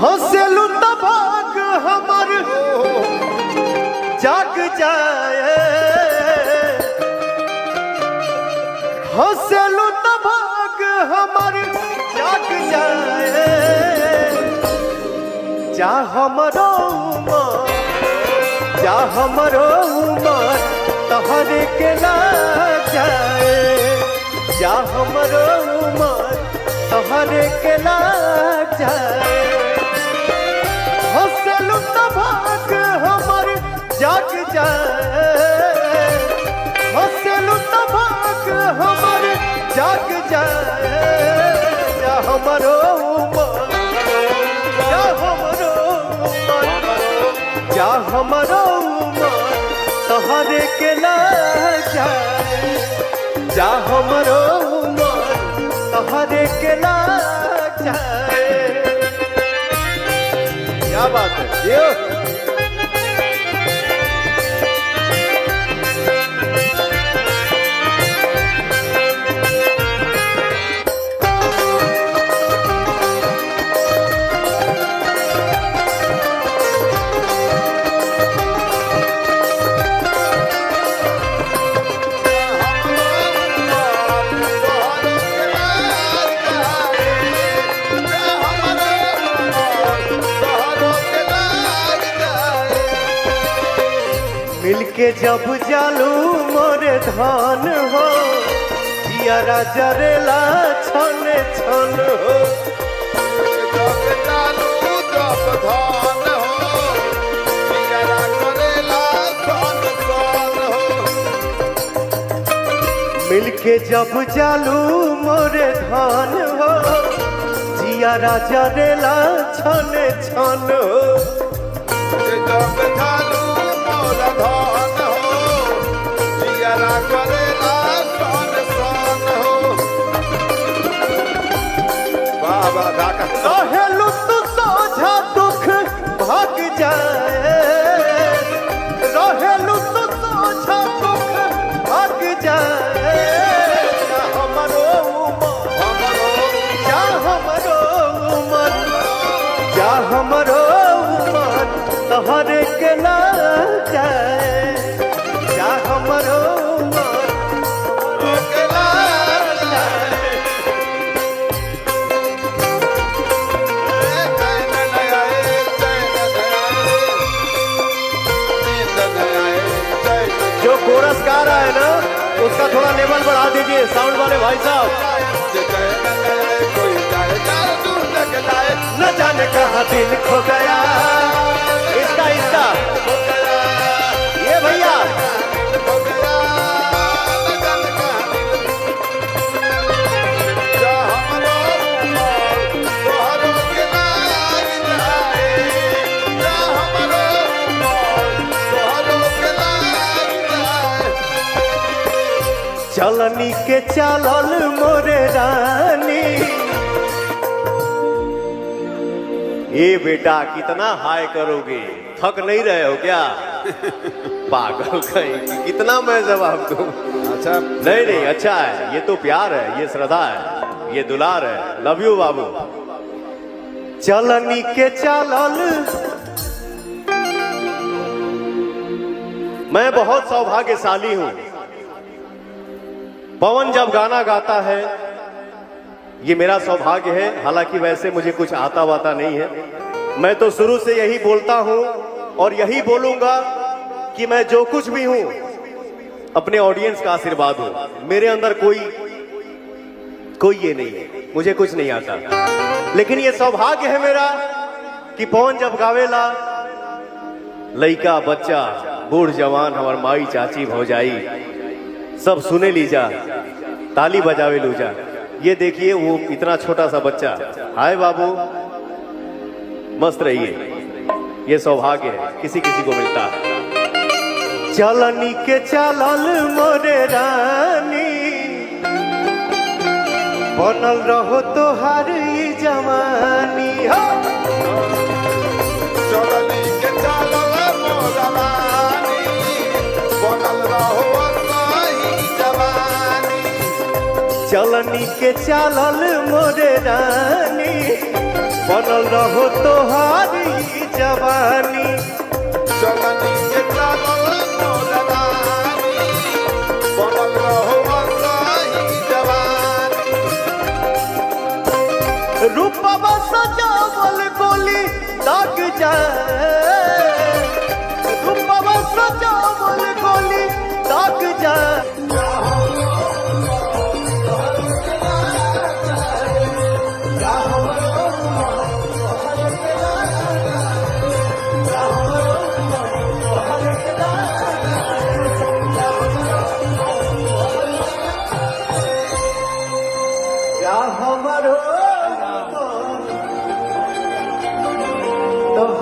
हंसलू तो भाग हमर जाग जाए, हंसलू तो भाग हमर जाग जाए। जा हमरो उमर, जा हमरो उमर तोहरे के लाग जाए, जा हमरो उमर तोहरे के लाग जाए। हंसलू तो भाग हमर जाग जाए, हंसलू तो भाग हमर जाग जाए। जा हमरो उमर, जा हमरो उमर, जा हमरो उमर तोहरे के लाग जाए, जा हमरो उमर तोहरे के लाग जाए। क्या बात है ये? मिलके जब जालू मोरे धान हो, जियारा जरेला छन छन हो। जब जालू जब धान हो, जियारा जरेला छन छन हो। मिलके जब जालू मोरे धान हो, जियारा जरेला छन छन हो। जब जालू मोरा धान हो, जियारा करेला सन सन हो। बाबा धाका रहेलू तू सोझा दुख भाग जाए, रहेलू तू सोझा दुख भाग जाए। जा हमरो उमर, जा हमरो उमर, जा हमरो उमर तोहरे के लाग जाए, जा हमरो उमर के लाग जाए। चैन न आए, चैन न आए, नींद न आए, चैन न जो कोरस गा रहा है ना उसका थोड़ा लेवल बढ़ा दीजिए साउंड वाले भाई साहब। कोई जाए चार दूर तक जाए, न जाने कहाँ दिल खो गया। इसका इसका ये भैया हो गया न जाने कहाँ दिल। जा हमरो उमर तोहरो के लाग जाए, जा हमरो उमर तोहरो के लाग जाए। चलनी के चलल मोरे रानी। ये बेटा कितना हाय करोगे, थक नहीं रहे हो क्या? पागल कहीं, कितना मैं जवाब दूं? अच्छा नहीं नहीं अच्छा है, ये तो प्यार है, ये श्रद्धा है, ये दुलार है। लव यू बाबू। चलनी के चलल, मैं बहुत सौभाग्यशाली हूं। पवन जब गाना गाता है ये मेरा सौभाग्य है। हालांकि वैसे मुझे कुछ आता वाता नहीं है, मैं तो शुरू से यही बोलता हूं और यही बोलूंगा कि मैं जो कुछ भी हूं अपने ऑडियंस का आशीर्वाद हूं। मेरे अंदर कोई ये नहीं है, मुझे कुछ नहीं आता। लेकिन ये सौभाग्य है मेरा कि पवन जब गावेला, लइका बच्चा बूढ़ जवान हमार माई चाची भौजाई सब सुने लीजा, ताली बजावे लूजा। ये देखिए वो इतना छोटा सा बच्चा, हाय बाबू मस्त रहिए। ये सौभाग्य है, किसी किसी को मिलता है। चलनी के चलल मोरे रानी, बनल रहो तोहार ई जवानी। चलनी के चलल मोरा रानी, बनल रहो सही जवानी। चलनी के चलल मोरे रानी, बनल रहो तोहारी जवानी, जवानी के चादर मोरदानी, बनल रहो वही जवानी। रूपवा सजावल गोली दाग जाए, रूपवा सजावल गोली दाग जाए।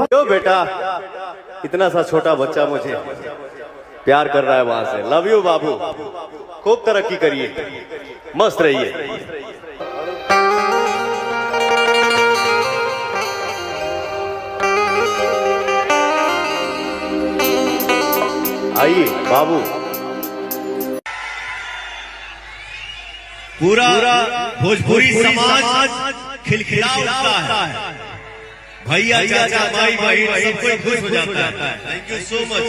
क्यों बेटा, इतना सा छोटा बच्चा मुझे प्यार कर रहा है वहां से। लव यू बाबू, खूब तरक्की करिए, मस्त रहिए। आइए बाबू। पूरा भोजपुरी समाज खिलखिला उठता है। भैया चाचा भाई भाई सब कोई खुश हो जाता है। थैंक यू सो मच,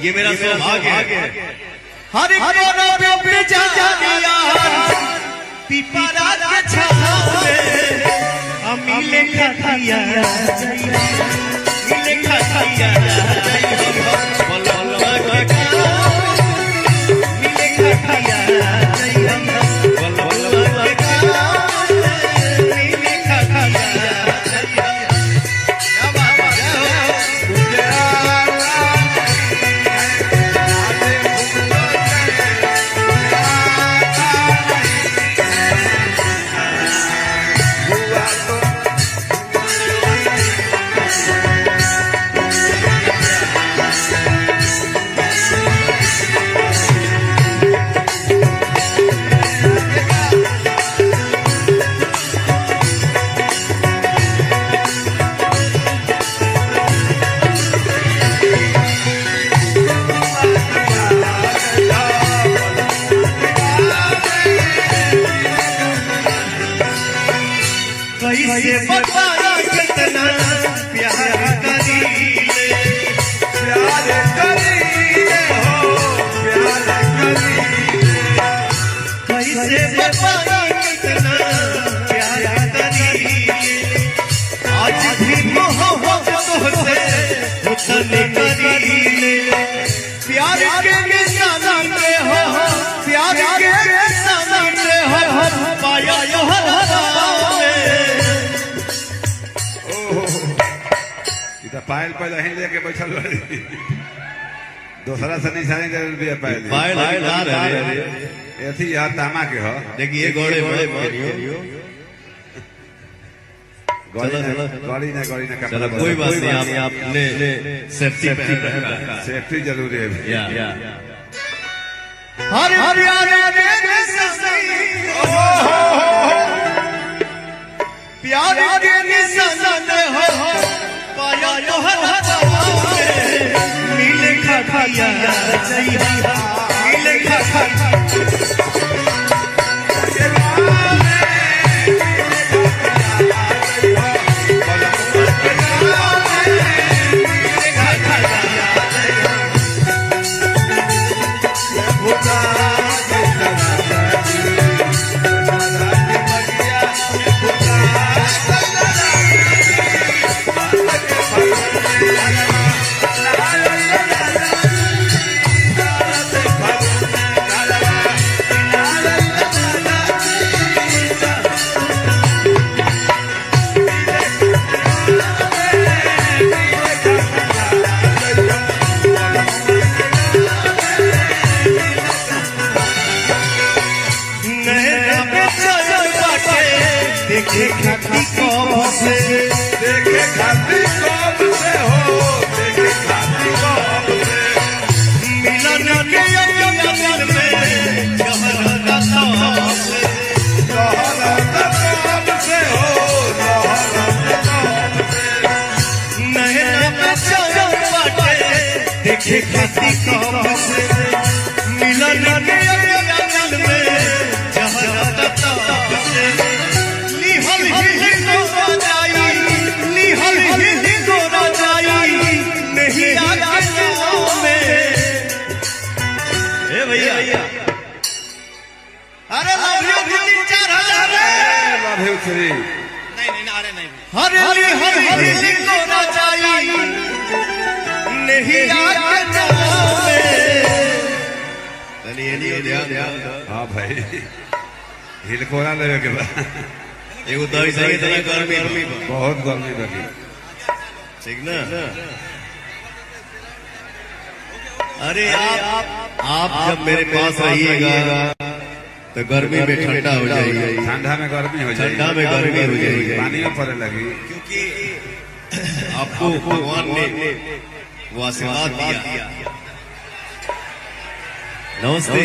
ये मेरा सौभाग्य है। हर एक कोना पे जा दिया पिपरा के छाव में मिले खतिया मिले खतिया मिले खतिया कैसे बताया कितना प्यार करीले, प्यार करीले हो प्यार करीले। कैसे बताया कितना प्यार करीले, आज भी मोहब्बत तुझसे उतने करीले। प्यार के निशान पे हो, प्यार के निशान पे हो पाया यो पायल पहले ही लेके बैठल रही, दूसरा से निशानी दे दिया पायल। पायल ला रहे ऐसी यार तामा के हो। देखिए घोड़े बड़े गड़ी ना चलो कोई बात नहीं, आपने सेफ्टी सेफ्टी जरूरी है। हर प्यार के निशान हो पाया यो मिले खतिया मिले खतिया देखे खाती कौम से, देखे खाती कौम से हो, देखे खाती कौम से मिलन के अगल में जहर का ताम से, जहर का ताम से हो, जहर का ताम से नैना में चल बाटे देखे खाती कौम से मिलन के अगल में जहर का ताम से। हरली हरली को ना जाई नहीं आके नाम तनी एलियो ध्यान हां भाई हिलकोरा लेवे के बा एगो दही सही तनी गर्मी बहुत गर्मी लगी ठीक ना अरे आप जब मेरे पास रहिएगा तो गर्मी में ठंडा हो जाएगी ठंडा में गर्मी हो जाएगी ठंडा में गर्मी हो जाएगी पानी में पड़ने लगी क्योंकि आपको भगवान ने वो आशीर्वाद दिया नमस्ते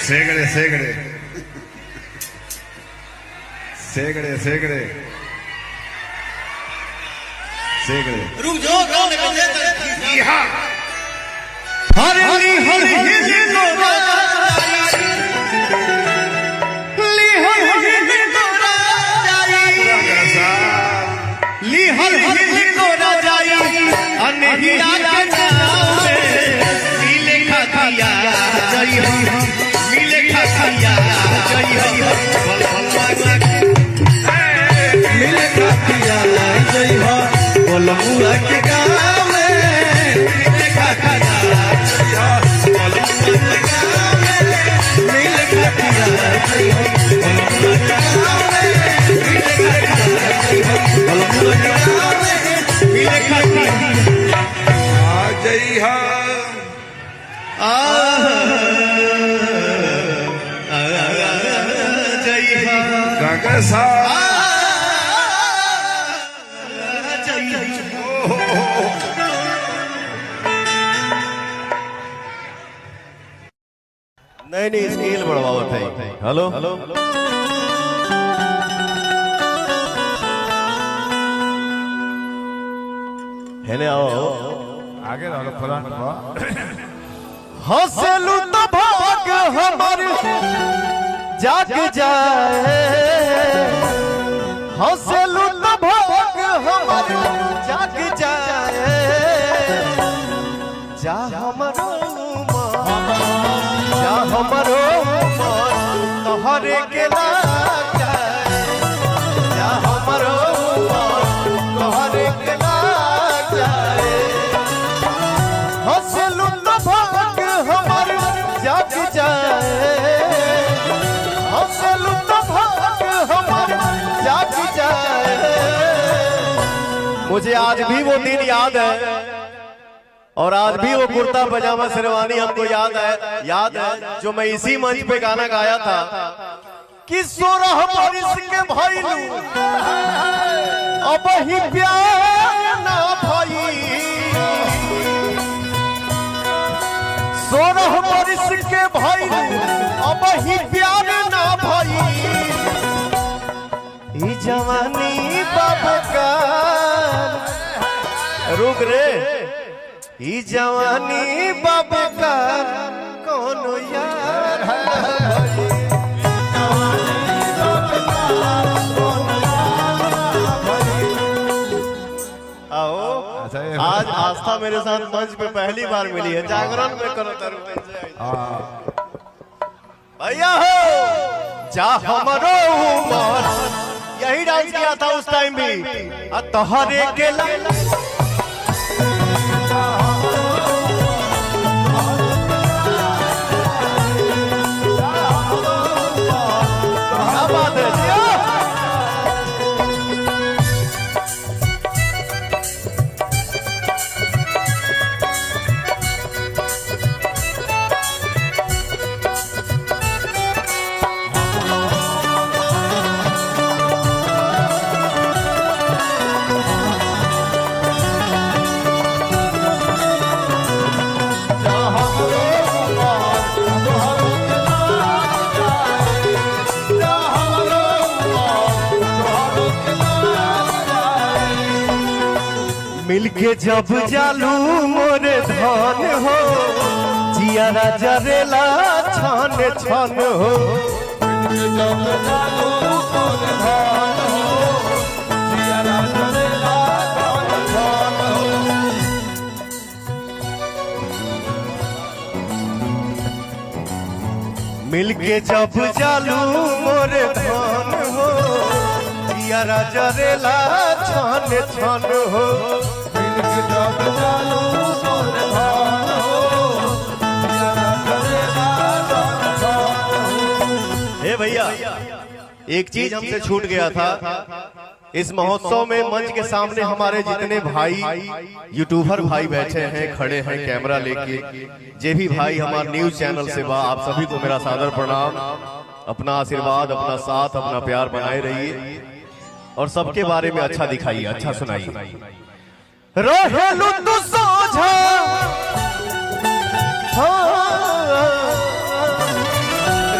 सेगड़े सेगड़े सेगड़े सेगड़े सेगड़े रुक जाओ हरली हरली को बोलमुआ के गाँव में मिले खातिया मिले खातिया मिले खातिया आ जई हा जय काका सा नहीं स्केल बढ़ावत है हेलो हेने आओ आगे रहो फलान हंसलू तो भाग हमार जाग जाए हंसलू तो भाग हमार जाग जाए जा हमारो जा हमारो तोहरे के लाग जाए जा हमारो तोहरे के लाग जाए हंसलू तो भाग हमार जाग जाए हंसलू तो भाग हमार जाग जाए मुझे आज भी वो दिन याद है और आज भी वो कुर्ता पजामा शेरवानी हमको याद है जो मैं इसी मंच पे गाना गाया था कि 16 बरिस के भइलू अब ही प्यार ना भई 16 बरिस के भइलू अब ही प्यार ना भई ई जवानी बाबा का रुक रे ई जवानी बाबा का कौन यार आओ आज आस्था मेरे साथ मंच पे पहली बार मिली है जागरण में करो भैया हो जा हमरो उमर यही डांस किया था उस टाइम भी तोहरे के मिलके जब जालू मोरे धन हो जियारा जरेला छन छन हो मिलके जब जालू मोरे धन हो यारा जरेला छन छन हो मिलके जब जालू मोरे धन हो यारा जरेला छन छन हो। हे भैया एक चीज हमसे छूट गया था। इस महोत्सव में मंच के सामने हमारे जितने भाई यूट्यूबर भाई बैठे हैं, खड़े हैं कैमरा लेके, जे भी भाई हमारे न्यूज चैनल से बा, आप सभी को मेरा सादर प्रणाम। अपना आशीर्वाद, अपना साथ, अपना प्यार बनाए रहिए और सबके बारे में अच्छा दिखाइए, अच्छा सुनाइए। रहेलू तू सोझा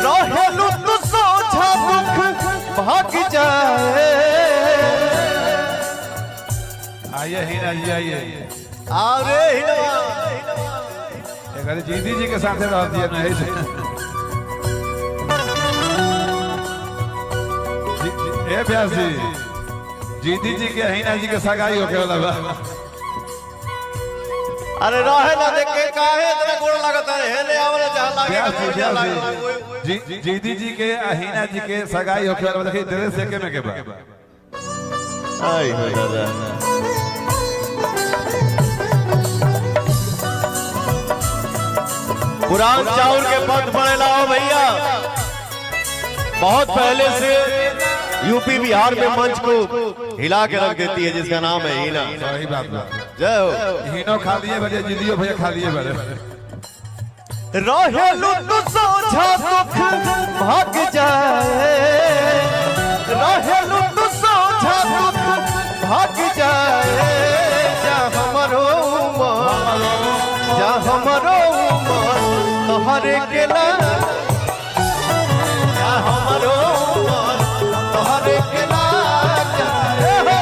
रहेलू तू सोझा दुख भाग जाए। आइए हीरा जी आइए। अरे अरे जीदी जी के साथ रह दिया ना ऐसे। ए व्यास जी, जीदी जी के हीरा जी के सगाई होके वाला बा। अरे रहे ना देख के काहे इतना गोड़ लगता है, हेले आवले चाह लागे व्यास जी, बढ़िया व्यास लागे। जी, जीदी जी के हीरा जी के सगाई होके वाला देखिए ड्रेस सेके में के बा। आई हो दादा पुरान चाउर के पद पड़े लाओ भैया। बहुत पहले से यूपी बिहार में मंच को हिला के रख देती है, जिसका नाम है हीना। सही बात बा। जय हो। हीनो खा लिए बड़े, जीदियो भैया खा लिए बड़े। रहेलू तू सोझा दुख भाग जाए। रहेलू तू सोझा दुख भाग जाए। जा हमरो मन, जा हमरो मन तोहरे केला, जा हमरो मन तोहरे केला जाए।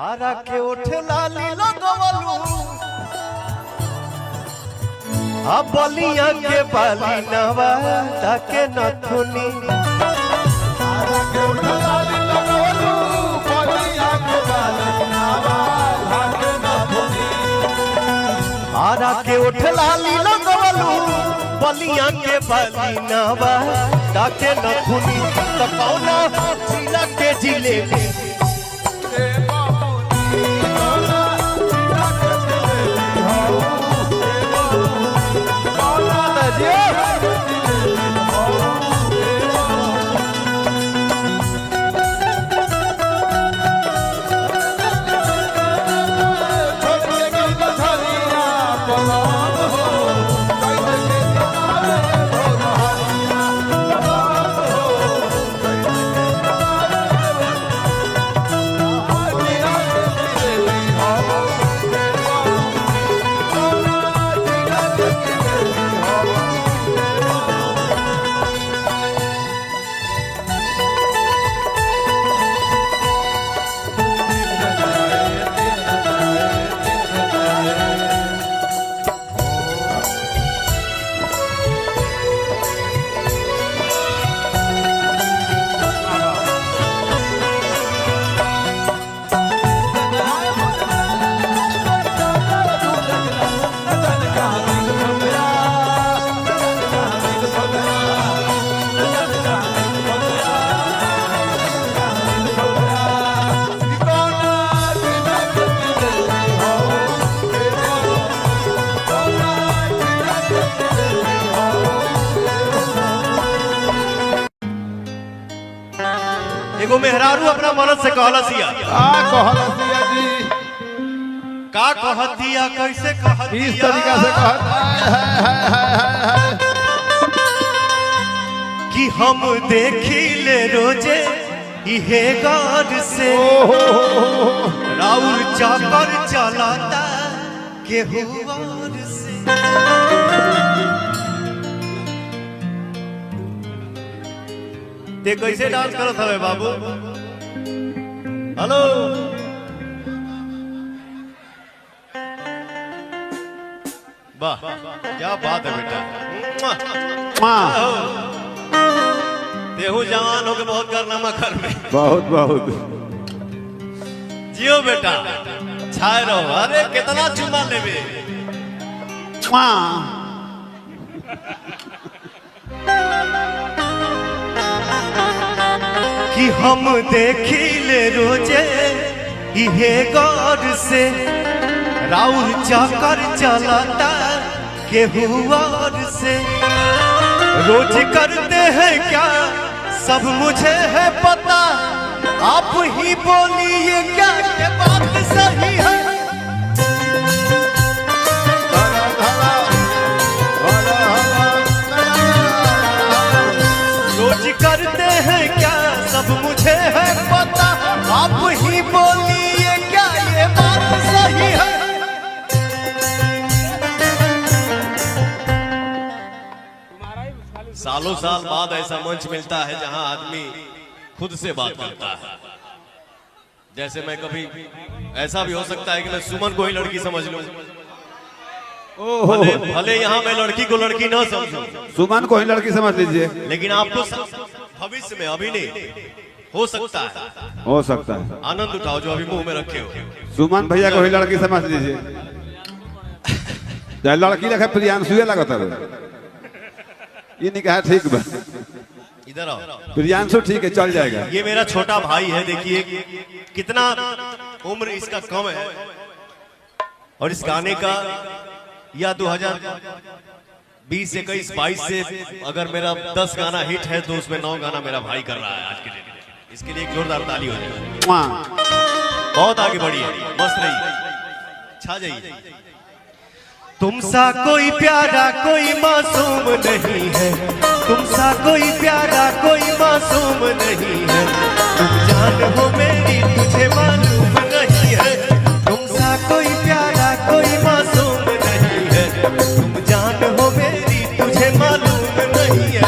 आरा के उठ लाली लगवलू आ बलिया के बाली नवा ताके नथुनी। आरा के उठ लाली लगवलू बलिया के बाली नवा ताके नथुनी। आरा के उठ लाली लगवलू बलिया के बाली नवा ताके नथुनी। त कौना जिला के जिलेबी ए बाबूजी कौना जिला के जिलेबी हो। एगो मेहरारू अपना मर्द से कहलसिया कहलसिया जी का कहतिया, कैसे कहतिया, इस तरीका से कि हम देखी ले रोजे इहे गार से राउर चाकर चलाता केहू और से। ते कैसे डांस करत हवे बाबू? हेलो वाह क्या बात है बेटा। देहू जवान होके बहुत कारनामा कर में। बहुत बहुत जियो बेटा, छाए रहो। अरे कितना चुमा लेबे। कि हम देखिले रोजे इहे गौर से राउर चक्कर चलता केहू और से। रोज करते हैं क्या सब मुझे है पता, आप ही बोलिए क्या ये बात सही है। रोज करते हैं क्या सब मुझे है पता, आप ही बोलिए क्या ये बात सही है। सालों साल बाद ऐसा मंच मिलता है जहां आदमी खुद से बात करता है। जैसे मैं कभी ऐसा भी हो सकता है कि मैं सुमन को ही लड़की समझ लूं, भले यहाँ मैं लड़की को लड़की ना समझूं, सुमन को ही लड़की समझ लीजिए, लेकिन आपको भविष्य में अभी नहीं हो सकता है, हो सकता है। आनंद उठाओ जो अभी मुंह में रखे हो। सुमन भैया को ही लड़की समझ लीजिए। लड़की लगा प्रियांशु लगता है, ये नहीं कहा ठीक बा, इधर आओ। प्रियांशु ठीक है, चल जाएगा। ये मेरा छोटा भाई है, देखिए कितना उम्र इसका कम है, और इस गाने का या 2020, 21, 22 से अगर मेरा 10 गाना हिट है तो उसमें 9 गाना मेरा भाई कर रहा है आज के दिन। इसके लिए एक जोरदार ताली हो जाए। बहुत आगे बढ़ी है, मस्त रही, छा जाइए। तुमसा कोई प्यारा कोई मासूम नहीं है, तुमसा कोई प्यारा कोई मासूम नहीं है, तुम जान हो मेरी तुझे मालूम नहीं है। तुमसा कोई प्यारा कोई मासूम नहीं है, तुम जान हो मेरी तुझे मालूम नहीं है।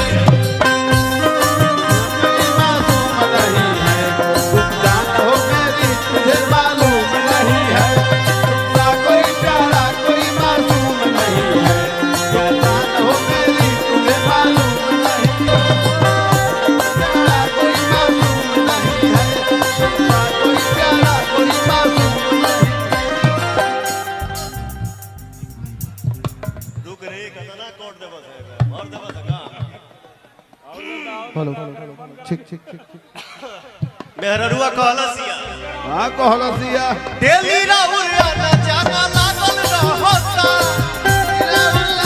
मेहरुआ कहलसिया, हाँ कहलसिया, डेली राउर आना जाना लागल रहता,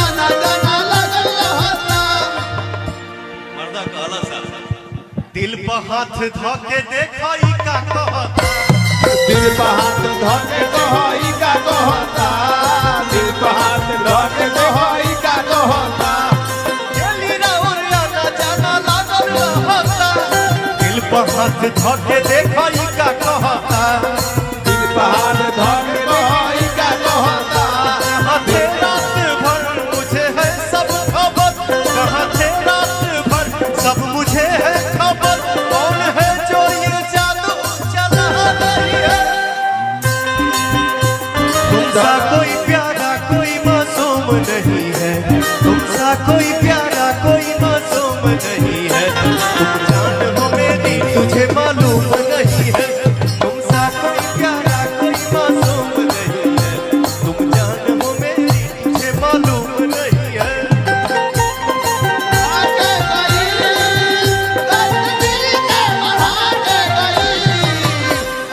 आना जाना लागल रहता। मर्दा कहलसा, दिल पे हाथ धके देखई का कहता, दिल पे हाथ धके कहई का कहता, दिल पे हाथ धके कहई का कहता। डेली राउर आना जाना लागल रहता, दिल पे हाथ धके देखई का कहता, दिल पे हाथ धके कहई का कहता। कहाँ थे रात भर मुझे है सब खबर, कहाँ थे रात भर सब मुझे है खबर, कौन है जो ये जादू चला रही है। तुमसा कोई प्यारा कोई मासूम नहीं है, तुमसा कोई प्यारा कोई मासूम नहीं है, तुम जान हो मेरी तुझे मालूम नहीं है। तुमसा कोई प्यारा कोई मासूम नहीं है, तुम जान हो मेरी तुझे मालूम नहीं है।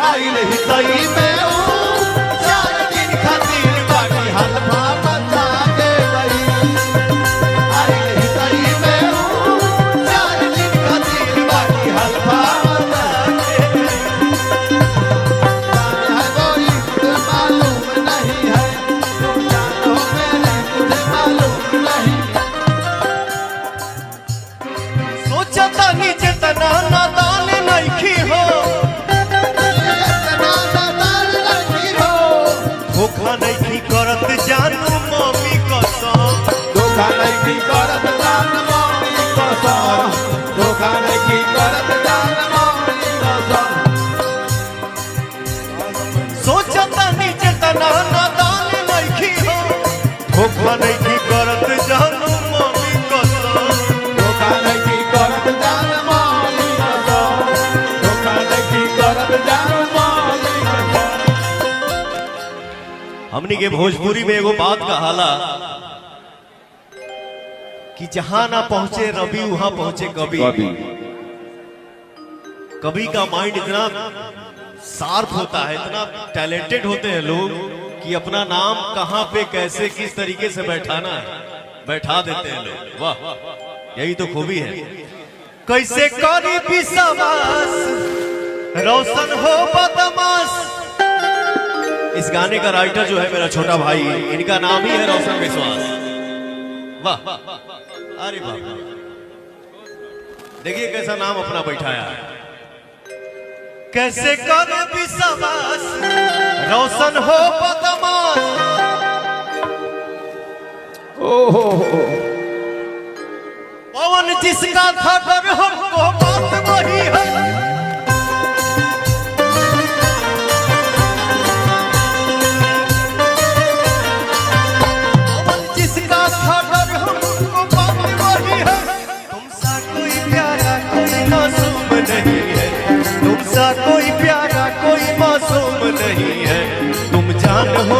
आई नहीं सही में हूँ, 4 दिन खातिर बाकी हलवा बचा के गई। आई नहीं सही में हूँ, 4 दिन खातिर बाकी हलवा बचा के गई। मालूम नहीं है, तुम जानो मेरे तुझे मालूम नहीं। सोचता नीचे तना नादान नहीं हो, धोखा नहीं करत जानू मम्मी कसम, धोखा नहीं करत जान मौनी कसम, धोखा नहीं करत जान मौनी कसम। सोचता नीचे तना नादान नहीं हो, धोखा नहीं करत जानू मम्मी कसम, धोखा नहीं करत जान मौनी कसम, धोखा नहीं करत जान मौनी कसम। हमनी के भोजपुरी में एगो बात कहाला कि जहां ना पहुंचे रवि वहां पहुंचे कवि। कवि का माइंड इतना शार्प होता है, इतना टैलेंटेड होते हैं लोग कि अपना नाम कहां पे कैसे किस तरीके से बैठाना है बैठा देते हैं लोग। वाह, यही तो खूबी है। कैसे करी विश्वास रोशन हो बदमाश। इस गाने का राइटर जो है मेरा छोटा भाई, इनका नाम ही है रोशन विश्वास। वाह, अरे वाह, देखिए कैसा नाम अपना बैठाया है। कैसे कर विश्वास रोशन हो बदमाश। ओहो, पवन जिसका खबर हमको बात वही है। पवन जिसका खबर हमको बात वही है। तुमसा कोई प्यारा कोई मासूम नहीं है, तुमसा कोई प्यारा कोई मासूम नहीं है। तुम जान हो